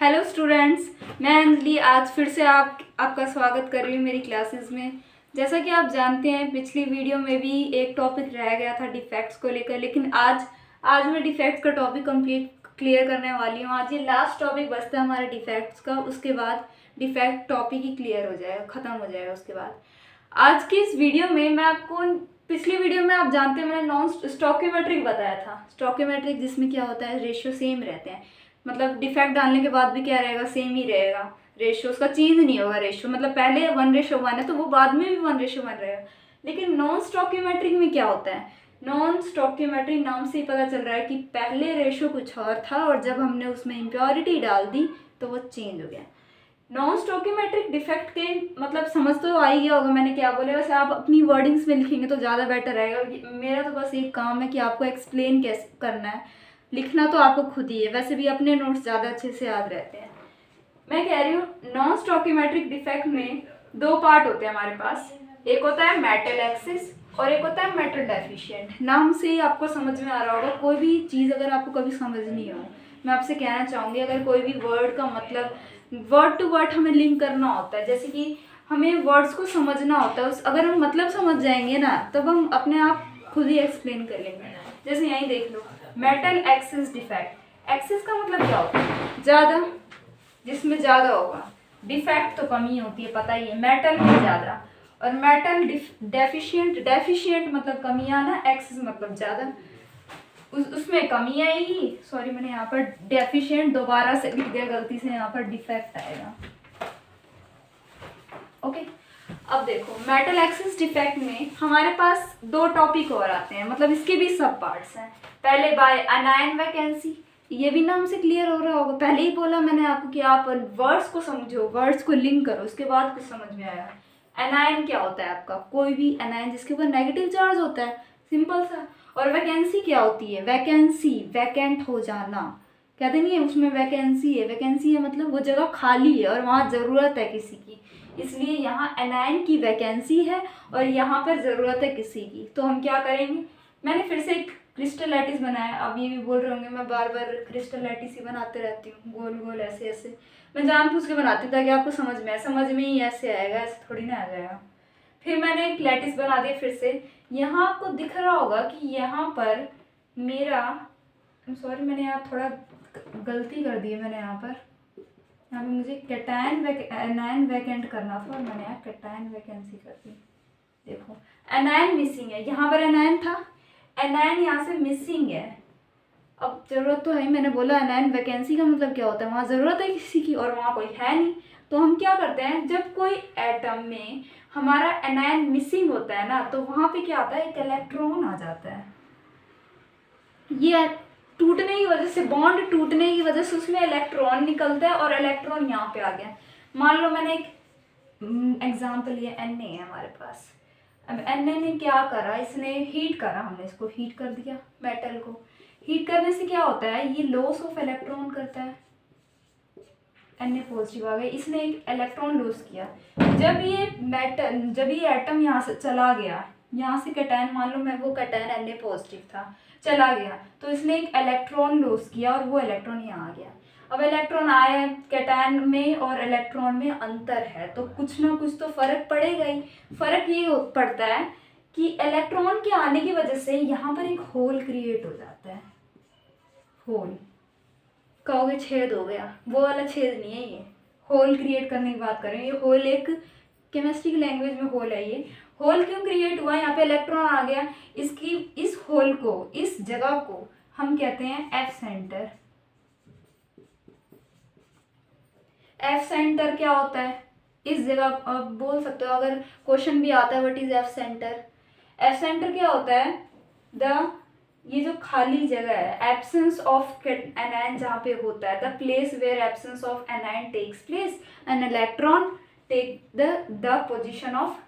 Hello students, मैं अंजलि आज फिर से आपका स्वागत कर रही हूँ मेरी क्लासेस में। जैसा कि आप जानते हैं, पिछली वीडियो में भी एक टॉपिक रह गया था डिफेक्ट्स को लेकर, लेकिन आज मैं डिफेक्ट्स का टॉपिक क्लियर करने वाली हूँ। आज ये लास्ट टॉपिक बचता है हमारे डिफेक्ट्स का, उसके बाद डिफेक्ट टॉपिक ही क्लियर हो जाएगा, ख़त्म हो जाएगा। उसके बाद आज की इस वीडियो में मैं आपको, पिछली वीडियो में आप जानते हैं मैंने नॉन स्टोकियोमेट्रिक बताया था। स्टोकियोमेट्रिक जिसमें क्या होता है, रेशियो सेम रहते हैं, मतलब डिफेक्ट डालने के बाद भी क्या रहेगा, सेम ही रहेगा रेशियो, उसका चेंज नहीं होगा रेशियो। मतलब पहले 1:1 है तो वो बाद में भी 1:1 रहेगा। लेकिन नॉन स्टोकियोमेट्रिक में क्या होता है, नॉन स्टोकियोमेट्रिक नाम से ही पता चल रहा है कि पहले रेशियो कुछ और था और जब हमने उसमें इम्प्योरिटी डाल दी तो वो चेंज हो गया। नॉन स्टोकियोमेट्रिक डिफेक्ट के मतलब समझ तो आ ही गया होगा मैंने क्या बोले। वैसे आप अपनी वर्डिंग्स में लिखेंगे तो ज़्यादा बेटर रहेगा। मेरा तो बस एक काम है कि आपको एक्सप्लेन कैसे करना है, लिखना तो आपको खुद ही है। वैसे भी अपने नोट्स ज़्यादा अच्छे से याद रहते हैं। मैं कह रही हूँ नॉन स्टोकियोमेट्रिक डिफेक्ट में दो पार्ट होते हैं हमारे पास। एक होता है मेटल एक्सिस और एक होता है मेटल डेफिशिएंट। नाम से ही आपको समझ में आ रहा होगा। कोई भी चीज़ अगर आपको कभी समझ नहीं हो, मैं आपसे कहना चाहूँगी, अगर कोई भी वर्ड का मतलब वर्ड टू वर्ड हमें लिंक करना होता है, जैसे कि हमें वर्ड्स को समझना होता है, उस अगर हम मतलब समझ जाएंगे ना तब हम अपने आप खुद ही एक्सप्लेन कर लेंगे। जैसे यहीं देख लो, मेटल एक्सिस डिफेक्ट। एक्सिस का मतलब क्या होता है, ज़्यादा, जिसमें ज़्यादा होगा। डिफेक्ट तो कमी होती है, पता ही है, मेटल में ज़्यादा। और मेटल डेफिशिएंट, डेफिशिएंट मतलब कमी आना, एक्सिस मतलब ज़्यादा, उसमें कमी आएगी। सॉरी, मैंने यहाँ पर डेफिशिएंट दोबारा से लिख दिया गलती से, यहाँ पर डिफेक्ट आएगा। ओके, अब देखो मेटल एक्सिस डिफेक्ट में हमारे पास दो टॉपिक और आते हैं, मतलब इसके भी सब पार्ट्स हैं। पहले बाय अनायन वैकेंसी, ये भी नाम से क्लियर हो रहा होगा। पहले ही बोला मैंने आपको कि आप वर्ड्स को समझो, वर्ड्स को लिंक करो, उसके बाद कुछ समझ में आएगा। एनायन क्या होता है आपका, कोई भी एनायन जिसके ऊपर नेगेटिव चार्ज होता है, सिंपल सा। और वैकेंसी क्या होती है, वैकेंसी वैकेंट हो जाना, कहते नहीं है उसमें वैकेंसी है। वैकेंसी है मतलब वो जगह खाली है और वहाँ ज़रूरत है किसी की, इसलिए यहाँ एनायन की वैकेंसी है और यहाँ पर ज़रूरत है किसी की। तो हम क्या करेंगे, मैंने फिर से एक क्रिस्टल लैटिस बनाया। अब ये भी बोल रहे होंगे मैं बार बार क्रिस्टल लैटिस ही बनाते रहती हूँ, गोल गोल ऐसे ऐसे। मैं जानबूझ के बनाती हूँ ताकि आपको समझ में आए, समझ में ही ऐसे आएगा, ऐसे थोड़ी ना आ जाएगा। फिर मैंने एक लैटिस बना दिया फिर से। यहाँ आपको दिख रहा होगा कि यहाँ पर मेरा, सॉरी मैंने यहाँ थोड़ा गलती कर दी है। मैंने यहाँ पर मुझे एनायन वैकेंट करना था और मैंने यहाँ कैटायन वैकेंसी कर दी। देखो एनायन मिसिंग है, यहाँ पर एनायन था, एनायन यहाँ से मिसिंग है। अब ज़रूरत तो है ही, मैंने बोला एनायन वैकेंसी का मतलब क्या होता है, वहाँ ज़रूरत है किसी की और वहाँ कोई है नहीं। तो हम क्या करते हैं, जब कोई एटम में हमारा एनायन मिसिंग होता है ना, तो वहाँ पे क्या आता है, एक इलेक्ट्रॉन आ जाता है। ये टूटने की वजह से, बॉन्ड टूटने की वजह से उसमें इलेक्ट्रॉन निकलता है और इलेक्ट्रॉन यहाँ पे आ गया। मान लो मैंने एक एग्जाम्पल लिया, Na है हमारे पास। अब Na ने क्या करा, इसने हीट करा, हमने इसको हीट कर दिया, मेटल को। हीट करने से क्या होता है, ये लॉस ऑफ इलेक्ट्रॉन करता है, Na पॉजिटिव आ गया, इसने एक इलेक्ट्रॉन लॉस किया। जब ये एटम यहाँ से चला गया, यहाँ से कैटायन, मान लो मैं वो कैटायन Na पॉजिटिव था, चला गया, तो इसने एक इलेक्ट्रॉन लॉस किया और वो इलेक्ट्रॉन यहाँ आ गया। अब इलेक्ट्रॉन आया, कैटायन में और इलेक्ट्रॉन में अंतर है तो कुछ ना कुछ तो फर्क पड़ेगा ही। फर्क ये पड़ता है कि इलेक्ट्रॉन के आने की वजह से यहाँ पर एक होल क्रिएट हो जाता है। होल कहोगे छेद हो गया, वो वाला छेद नहीं है, ये होल क्रिएट करने की बात कर रहे हैं। ये होल एक केमिस्ट्री की लैंग्वेज में होल है। ये होल क्यों क्रिएट हुआ, यहाँ पे इलेक्ट्रॉन आ गया, इस होल को, इस जगह को हम कहते हैं एफ सेंटर। एफ सेंटर क्या होता है, इस जगह आप बोल सकते हो, अगर क्वेश्चन भी आता है what is F centre. F centre क्या होता है, ये जो खाली जगह है, एब्सेंस ऑफ एनायन जहाँ पे होता है, the place where absence of anion takes place an electron take the position of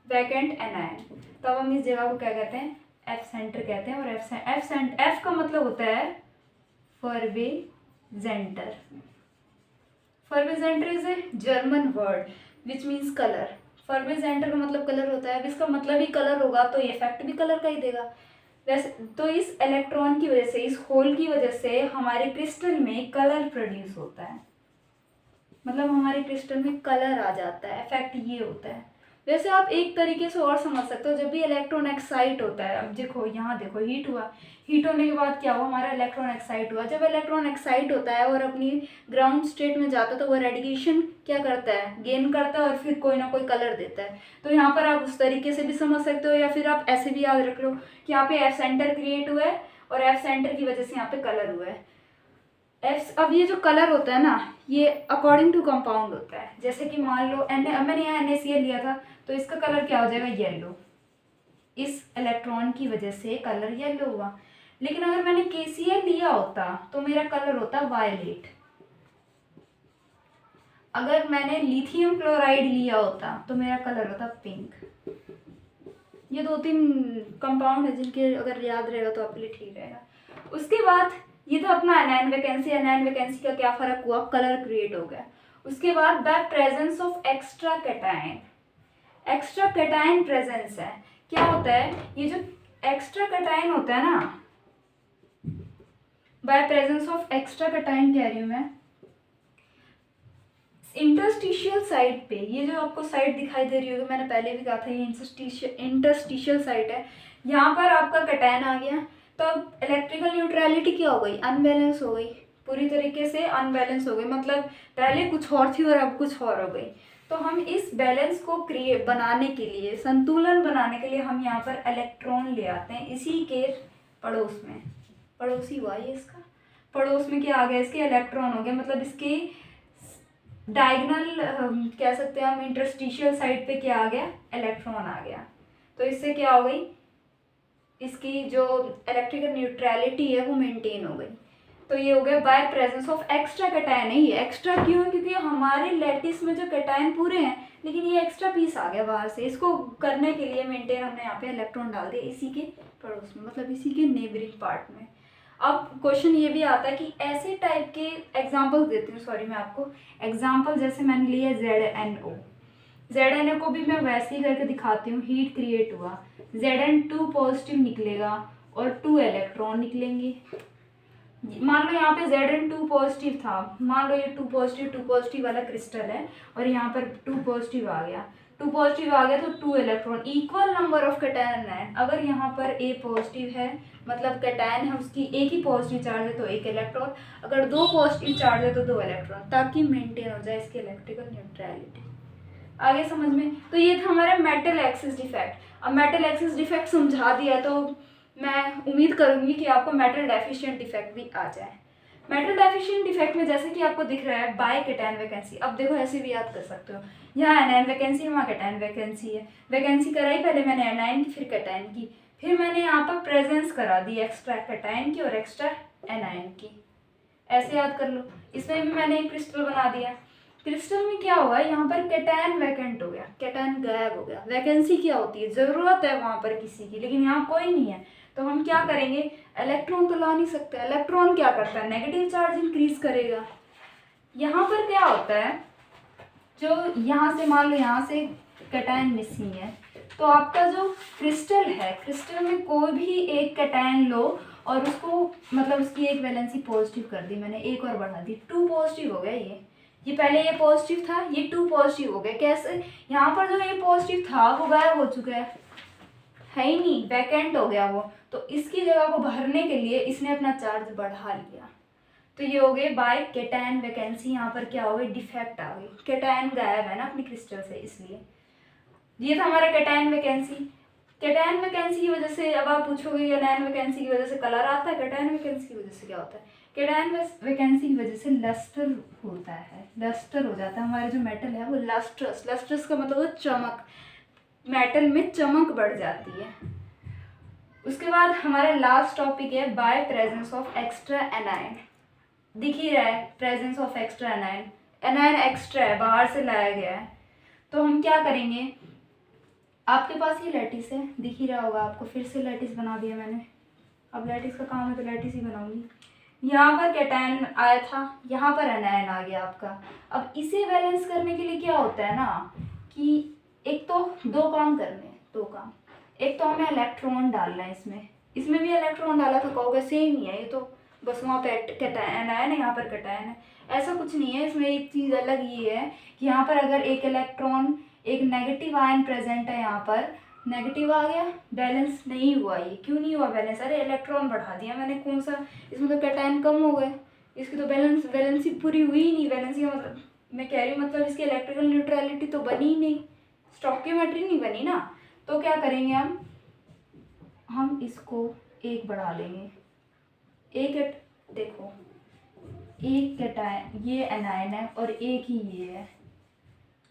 vacant anion. तब हम इस जगह को क्या कहते हैं, एफ सेंटर कहते हैं। और एफ का मतलब होता है फर्वेजेंटर। फर्वेजेंटर is a German word which means colour. फर्वेजेंटर का मतलब कलर होता है। अब इसका मतलब ही कलर होगा तो इफेक्ट भी कलर का ही देगा। वैसे तो इस इलेक्ट्रॉन की वजह से, इस होल की वजह से हमारे क्रिस्टल में कलर प्रोड्यूस होता है, मतलब हमारे क्रिस्टल में कलर आ जाता है, इफेक्ट ये होता है। वैसे आप एक तरीके से और समझ सकते हो, जब भी इलेक्ट्रॉन एक्साइट होता है, अब देखो यहाँ देखो हीट हुआ, हीट होने के बाद क्या हुआ, हमारा इलेक्ट्रॉन एक्साइट हुआ। जब इलेक्ट्रॉन एक्साइट होता है और अपनी ग्राउंड स्टेट में जाता है तो वो रेडिएशन क्या करता है, गेन करता है और फिर कोई ना कोई कलर देता है। तो यहाँ पर आप उस तरीके से भी समझ सकते हो, या फिर आप ऐसे भी याद रख लो कि यहाँ पे एफ सेंटर क्रिएट हुआ है और एफ सेंटर की वजह से यहाँ पे कलर हुआ है। अब ये जो कलर होता है ना, ये अकॉर्डिंग टू कंपाउंड होता है। जैसे कि मान लो मैंने यहाँ NaCl लिया था, तो इसका कलर क्या हो जाएगा, येलो। इस इलेक्ट्रॉन की वजह से कलर येलो हुआ। लेकिन अगर मैंने KCl लिया होता तो मेरा कलर होता वायलेट। अगर मैंने लिथियम क्लोराइड लिया होता तो मेरा कलर होता पिंक। ये 2-3 कंपाउंड है जिनके अगर याद रहेगा तो आपके लिए ठीक रहेगा। उसके बाद ये तो अपना एनायन वैकेंसी, एनायन वैकेंसी का क्या फर्क हुआ, कलर क्रिएट हो गया। उसके बाद by presence of extra cation, extra cation presence है, क्या होता है, ये जो एक्स्ट्रा कैटायन होता है ना, by presence of extra cation कह रही हूँ मैं, इंटरस्टिशियल साइट पे, ये जो आपको साइट दिखाई दे रही होगी, मैंने पहले भी कहा था ये इंटरस्टिशियल साइट है, यहाँ पर आपका कैटायन आ गया। तो अब इलेक्ट्रिकल न्यूट्रलिटी क्या हो गई, अनबैलेंस हो गई, पूरी तरीके से अनबैलेंस हो गई, मतलब पहले कुछ और थी और अब कुछ और हो गई। तो हम इस बैलेंस को क्रिएट बनाने के लिए, संतुलन बनाने के लिए हम यहाँ पर इलेक्ट्रॉन ले आते हैं इसी के पड़ोस में, पड़ोसी हुआ ये इसका, पड़ोस में क्या आ गया, इसके इलेक्ट्रॉन हो गया, मतलब इसके डायगोनल कह सकते हैं हम, इंटरस्टिशियल साइड पे क्या आ गया, इलेक्ट्रॉन आ गया। तो इससे क्या हो गई, इसकी जो इलेक्ट्रिकल न्यूट्रलिटी है वो मेंटेन हो गई। तो ये हो गया by presence of extra cation है। ये एक्स्ट्रा क्यों है, क्योंकि हमारे लैटिस में जो कैटायन पूरे हैं, लेकिन ये एक्स्ट्रा पीस आ गया बाहर से, इसको करने के लिए मेंटेन हमने यहाँ पे इलेक्ट्रॉन डाल दिया इसी के पड़ोस में, मतलब इसी के नेबरिंग पार्ट में। अब क्वेश्चन ये भी आता है कि ऐसे टाइप के एग्जाम्पल देती हूँ, सॉरी मैं आपको एग्जाम्पल, जैसे मैंने लिया ZnO, ZnO को भी मैं वैसे ही करके दिखाती हूँ। हीट क्रिएट हुआ, Zn2 पॉजिटिव निकलेगा और 2 इलेक्ट्रॉन निकलेंगे। मान लो यहाँ पे Zn2 पॉजिटिव था, मान लो ये 2 पॉजिटिव वाला क्रिस्टल है और यहाँ पर 2 पॉजिटिव आ गया, 2 पॉजिटिव आ गया तो 2 electron, equal number of cation है। अगर यहाँ पर A पॉजिटिव है, मतलब कैटायन है उसकी एक ही पॉजिटिव चार्ज है तो 1 इलेक्ट्रॉन, अगर 2 पॉजिटिव चार्ज है तो 2 इलेक्ट्रॉन, ताकि मेंटेन हो जाए इसकी इलेक्ट्रिकल न्यूट्रलिटी। आगे समझ में। तो ये था हमारा मेटल एक्सिस डिफेक्ट। अब मेटल एक्सिस डिफेक्ट समझा दिया तो मैं उम्मीद करूंगी कि आपको मेटल डेफिशिएंट डिफेक्ट भी आ जाए। मेटल डेफिशिएंट डिफेक्ट में जैसे कि आपको दिख रहा है बाय कैटायन वैकेंसी, अब देखो ऐसे भी याद कर सकते हो, यहाँ एनायन वैकेंसी है, वहाँ कैटायन वैकेंसी है, वैकेंसी कराई पहले मैंने एनायन की फिर कैटायन की, फिर मैंने यहाँ पर प्रेजेंस करा दी एक्स्ट्रा कैटायन की और एक्स्ट्रा एनायन की, ऐसे याद कर लो। इसमें भी मैंने एक क्रिस्टल बना दिया, क्रिस्टल में क्या हुआ, यहाँ पर कैटायन वैकेंट हो गया, कैटायन गायब हो गया। वैकेंसी क्या होती है, ज़रूरत है वहाँ पर किसी की, लेकिन यहाँ कोई नहीं है, तो हम क्या करेंगे, इलेक्ट्रॉन तो ला नहीं सकते, इलेक्ट्रॉन क्या करता है, नेगेटिव चार्ज इंक्रीज करेगा। यहाँ पर क्या होता है, जो यहाँ से मान लो यहाँ से कैटायन मिसिंग है, तो आपका जो क्रिस्टल है, क्रिस्टल में कोई भी एक कैटायन लो और उसको, मतलब उसकी एक वैलेंसी पॉजिटिव कर दी मैंने, एक और बढ़ा दी, 2 पॉजिटिव हो गया। ये पहले ये पॉजिटिव था, ये 2 पॉजिटिव हो गया। कैसे, यहाँ पर जो ये पॉजिटिव था वो गायब हो चुका है ही नहीं, वैकेंट हो गया वो, तो इसकी जगह को भरने के लिए इसने अपना चार्ज बढ़ा लिया। तो ये हो गए बाय कैटायन वैकेंसी, यहाँ पर क्या हो गई, डिफेक्ट आ गई, कैटायन गायब है ना अपनी क्रिस्टल से, इसलिए। ये था हमारा कैटायन वैकेंसी। कैटायन वैकेंसी की वजह से, अब आप पूछोगे एनायन वैकेंसी की वजह से कलर आता है, कैटायन वैकेंसी की वजह से क्या होता है, कैटायन वैकेंसी की वजह से लस्टर होता है, लस्टर हो जाता है, हमारे जो मेटल है वो लस्ट्रस, लस्ट्रस का मतलब वो चमक, मेटल में चमक बढ़ जाती है। उसके बाद हमारा लास्ट टॉपिक है by presence of extra anion. दिख ही रहा है presence of extra anion, anion extra है, बाहर से लाया गया है। तो हम क्या करेंगे, आपके पास ये लैटिस है, दिख ही रहा होगा आपको, फिर से लैटिस बना दिया मैंने, अब लैटिस का काम है तो लैटिस ही बनाऊंगी। यहाँ पर कैटायन आया था, यहाँ पर एनायन आ गया आपका। अब इसे बैलेंस करने के लिए क्या होता है ना, कि एक तो 2 काम करने हैं, 2 काम, एक तो हमें इलेक्ट्रॉन डालना है इसमें, इसमें भी इलेक्ट्रॉन डाला था, कहोगे सेम ही है ये तो, बस वहाँ पे कैटायन है, यहाँ पर कैटायन है। ऐसा कुछ नहीं है, इसमें एक चीज़ अलग ये है कि यहाँ पर अगर एक इलेक्ट्रॉन, एक नेगेटिव आयन प्रेजेंट है, यहाँ पर नेगेटिव आ गया, बैलेंस नहीं हुआ। ये क्यों नहीं हुआ बैलेंस? अरे इलेक्ट्रॉन बढ़ा दिया मैंने, कौन सा, इसमें तो कैटायन कम हो गए, इसकी तो बैलेंस ही पूरी हुई ही नहीं। बैलेंस का मतलब मैं कह रही हूँ, मतलब इसकी इलेक्ट्रिकल न्यूट्रलिटी तो बनी ही नहीं, स्टोइकियोमेट्री नहीं बनी ना। तो क्या करेंगे हम इसको एक बढ़ा देंगे। एक देखो, एक कैटायन, ये एनायन है और एक ही ये है,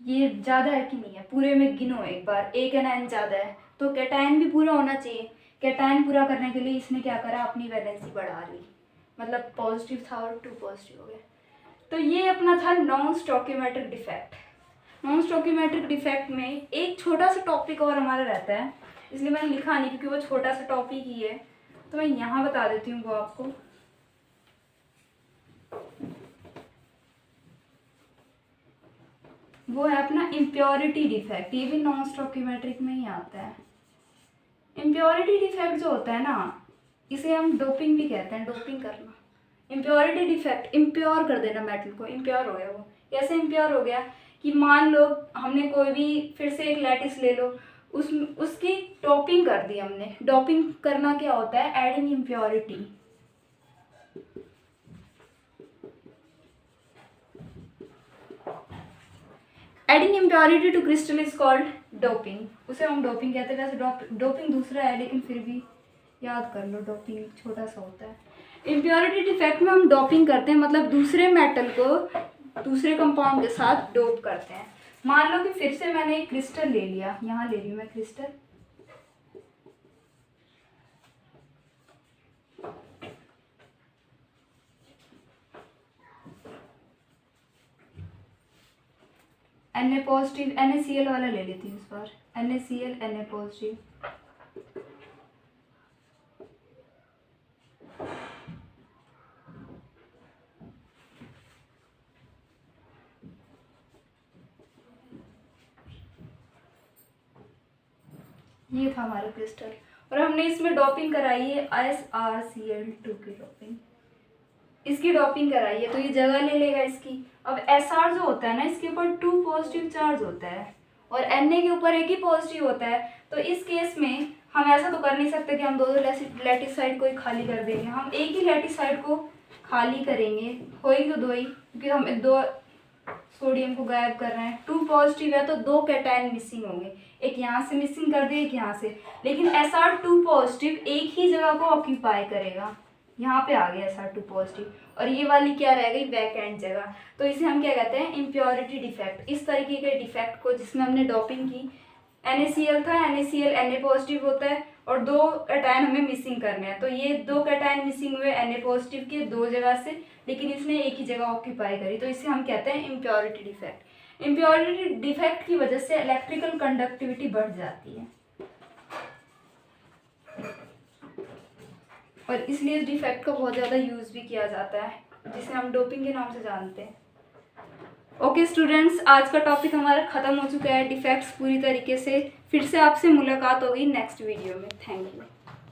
ये ज़्यादा है कि नहीं है? पूरे में गिनो एक बार, एक एनायन ज़्यादा है तो कैटायन भी पूरा होना चाहिए। कैटायन पूरा करने के लिए इसने क्या करा, अपनी वैलेंसी बढ़ा ली, मतलब पॉजिटिव था और 2 पॉजिटिव हो गया। तो ये अपना था non stoichiometric defect. Non stoichiometric defect में एक छोटा सा टॉपिक और हमारा रहता है, इसलिए मैंने लिखा नहीं क्योंकि वो छोटा सा टॉपिक ही है, तो मैं यहाँ बता देती हूँ वो आपको। वो है अपना इम्प्योरिटी डिफेक्ट। ये भी नॉन स्टोइकियोमेट्रिक में ही आता है। इम्प्योरिटी डिफेक्ट जो होता है ना, इसे हम डोपिंग भी कहते हैं, डोपिंग करना। इम्प्योरिटी डिफेक्ट, इम्प्योर कर देना मेटल को, इम्प्योर हो गया वो। कैसे इम्प्योर हो गया कि मान लो हमने कोई भी, फिर से एक लैटिस ले लो, उसकी डोपिंग कर दी हमने। डोपिंग करना क्या होता है? Adding impurity. Adding impurity to crystal is called doping. उसे हम डोपिंग कहते हैं। वैसे डोपिंग दूसरा है, लेकिन फिर भी याद कर लो, डोपिंग छोटा सा होता है। इम्प्योरिटी डिफेक्ट में हम डोपिंग करते हैं, मतलब दूसरे मेटल को दूसरे कंपाउंड के साथ डोप करते हैं। मान लो कि फिर से मैंने एक क्रिस्टल ले लिया, यहाँ ले रही हूँ मैं क्रिस्टल, Na पॉजिटिव, NaCl वाला ले लेती हूँ इस बार, NaCl Na पॉजिटिव। ये था हमारा क्रिस्टल और हमने इसमें डोपिंग कराई है SrCl2 की डोपिंग, इसकी डोपिंग कराई है, तो ये जगह ले लेगा इसकी। अब Sr जो होता है ना, इसके ऊपर 2 पॉजिटिव चार्ज होता है और Na के ऊपर एक ही पॉजिटिव होता है। तो इस केस में हम ऐसा तो कर नहीं सकते कि हम दो लैटिस साइड को ही खाली कर देंगे, हम एक ही लैटिस साइड को खाली करेंगे, होगी तो दो ही, क्योंकि हम 2 सोडियम को गायब कर रहे हैं। 2 पॉजिटिव है तो 2 कैटायन मिसिंग होंगे, एक यहाँ से मिसिंग कर दिए, एक यहाँ से, लेकिन Sr2 पॉजिटिव एक ही जगह को ऑक्यूपाई करेगा। यहाँ पे आ गया Sr2 पॉजिटिव और ये वाली क्या रह गई, वैकेंट जगह। तो इसे हम क्या कहते हैं, इम्प्योरिटी डिफेक्ट। इस तरीके के डिफेक्ट को जिसमें हमने डोपिंग की, NaCl था, NaCl Na पॉजिटिव होता है और 2 कैटायन हमें मिसिंग करने हैं, तो ये 2 कैटायन मिसिंग हुए Na पॉजिटिव के 2 जगह से, लेकिन इसने एक ही जगह ऑक्यूपाई करी, तो इसे हम कहते हैं इम्प्योरिटी डिफेक्ट। इम्प्योरिटी डिफेक्ट की वजह से इलेक्ट्रिकल कंडक्टिविटी बढ़ जाती है और इसलिए इस डिफेक्ट का बहुत ज़्यादा यूज़ भी किया जाता है, जिसे हम डोपिंग के नाम से जानते हैं। ओके स्टूडेंट्स, आज का टॉपिक हमारा ख़त्म हो चुका है, डिफेक्ट्स पूरी तरीके से। फिर से आपसे मुलाकात होगी नेक्स्ट वीडियो में। Thank you.